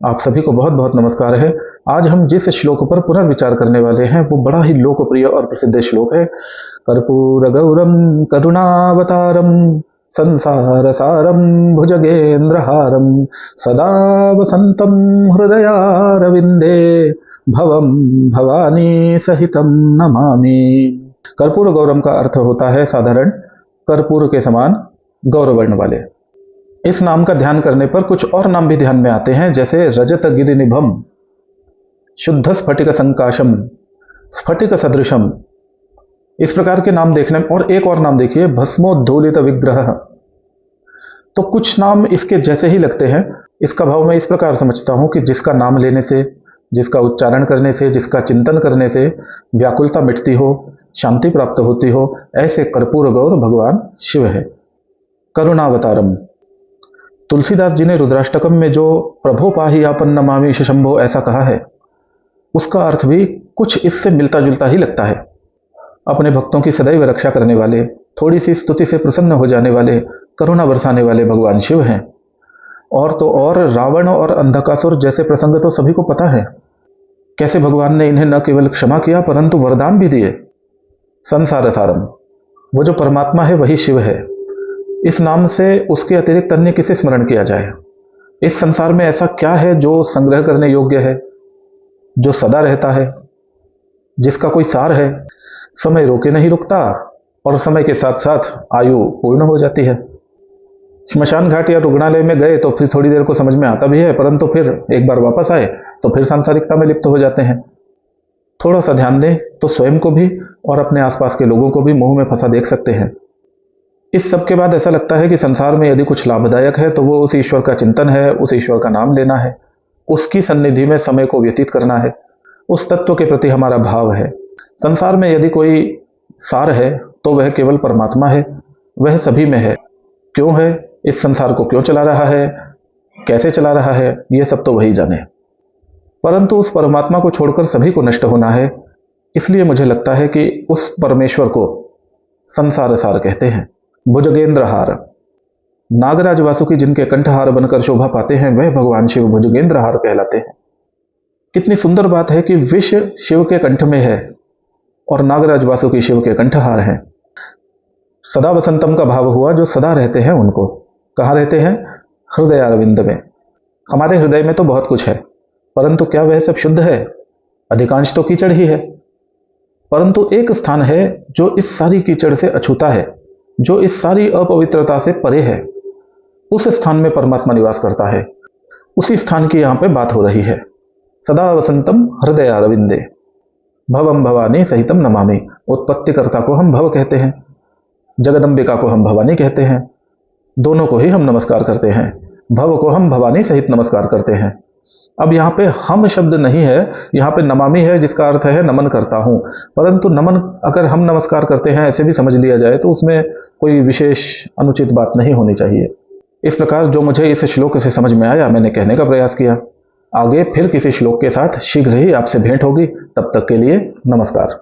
आप सभी को बहुत बहुत नमस्कार है। आज हम जिस श्लोक पर पुनर्विचार करने वाले हैं वो बड़ा ही लोकप्रिय और प्रसिद्ध श्लोक है। कर्पूर गौरम करुणावतारम संसार सारम भुजगेंद्रहारम सदा वसंतम हृदयारविंदे भवम भवानी सहितम नमामि। कर्पूर गौरम का अर्थ होता है साधारण कर्पूर के समान गौरवर्ण वाले। इस नाम का ध्यान करने पर कुछ और नाम भी ध्यान में आते हैं, जैसे रजत गिरिनिभम, शुद्ध स्फटिक संकाशम, स्फटिक सदृशम। इस प्रकार के नाम देखने में, और एक और नाम देखिए भस्मोद्धूलित विग्रह। तो कुछ नाम इसके जैसे ही लगते हैं। इसका भाव मैं इस प्रकार समझता हूं कि जिसका नाम लेने से, जिसका उच्चारण करने से, जिसका चिंतन करने से व्याकुलता मिटती हो, शांति प्राप्त होती हो, ऐसे कर्पूर गौर भगवान शिव है। करुणावतारम, तुलसीदास जी ने रुद्राष्टकम में जो प्रभो पाहि आपन नमामि शंभो ऐसा कहा है, उसका अर्थ भी कुछ इससे मिलता जुलता ही लगता है। अपने भक्तों की सदैव रक्षा करने वाले, थोड़ी सी स्तुति से प्रसन्न हो जाने वाले, करुणा बरसाने वाले भगवान शिव हैं। और तो और रावण और अंधकासुर जैसे प्रसंग तो सभी को पता है, कैसे भगवान ने इन्हें न केवल क्षमा किया परंतु वरदान भी दिए। संसार सारम, वो जो परमात्मा है वही शिव है। इस नाम से उसके अतिरिक्त अन्य किसे स्मरण किया जाए? इस संसार में ऐसा क्या है जो संग्रह करने योग्य है, जो सदा रहता है, जिसका कोई सार है? समय रोके नहीं रुकता और समय के साथ साथ आयु पूर्ण हो जाती है। श्मशान घाट या रुग्णालय में गए तो फिर थोड़ी देर को समझ में आता भी है, परंतु फिर एक बार वापस आए तो फिर सांसारिकता में लिप्त हो जाते हैं। थोड़ा सा ध्यान दें तो स्वयं को भी और अपने आसपास के लोगों को भी मुंह में फंसा देख सकते हैं। इस सब के बाद ऐसा लगता है कि संसार में यदि कुछ लाभदायक है तो वो उस ईश्वर का चिंतन है, उस ईश्वर का नाम लेना है, उसकी सन्निधि में समय को व्यतीत करना है, उस तत्व के प्रति हमारा भाव है। संसार में यदि कोई सार है तो वह केवल परमात्मा है, वह सभी में है। क्यों है, इस संसार को क्यों चला रहा है, कैसे चला रहा है, यह सब तो वही जाने। परंतु उस परमात्मा को छोड़कर सभी को नष्ट होना है, इसलिए मुझे लगता है कि उस परमेश्वर को संसार सार कहते हैं। भुजगेंद्रहार, नागराज वासुकी जिनके कंठहार बनकर शोभा पाते हैं वह भगवान शिव भुजगेंद्रहार कहलाते हैं। कितनी सुंदर बात है कि विष शिव के कंठ में है और नागराज वासुकी शिव के कंठहार हैं। सदा वसंतम का भाव हुआ जो सदा रहते हैं उनको। कहाँ रहते हैं? हृदय अरविंद में। हमारे हृदय में तो बहुत कुछ है, परंतु क्या वह सब शुद्ध है? अधिकांश तो कीचड़ ही है। परंतु एक स्थान है जो इस सारी कीचड़ से अछूता है, जो इस सारी अपवित्रता से परे है। उस स्थान में परमात्मा निवास करता है। उसी स्थान की यहां पे बात हो रही है। सदा वसंतम हृदय अरविंदे भवम भवानी सहितम नमामि। उत्पत्तिकर्ता को हम भव कहते हैं, जगदंबिका को हम भवानी कहते हैं। दोनों को ही हम नमस्कार करते हैं। भव को हम भवानी सहित नमस्कार करते हैं। अब यहाँ पे हम शब्द नहीं है, यहाँ पे नमामि है, जिसका अर्थ है नमन करता हूं। परंतु नमन अगर हम नमस्कार करते हैं ऐसे भी समझ लिया जाए तो उसमें कोई विशेष अनुचित बात नहीं होनी चाहिए। इस प्रकार जो मुझे इस श्लोक से समझ में आया मैंने कहने का प्रयास किया। आगे फिर किसी श्लोक के साथ शीघ्र ही आपसे भेंट होगी। तब तक के लिए नमस्कार।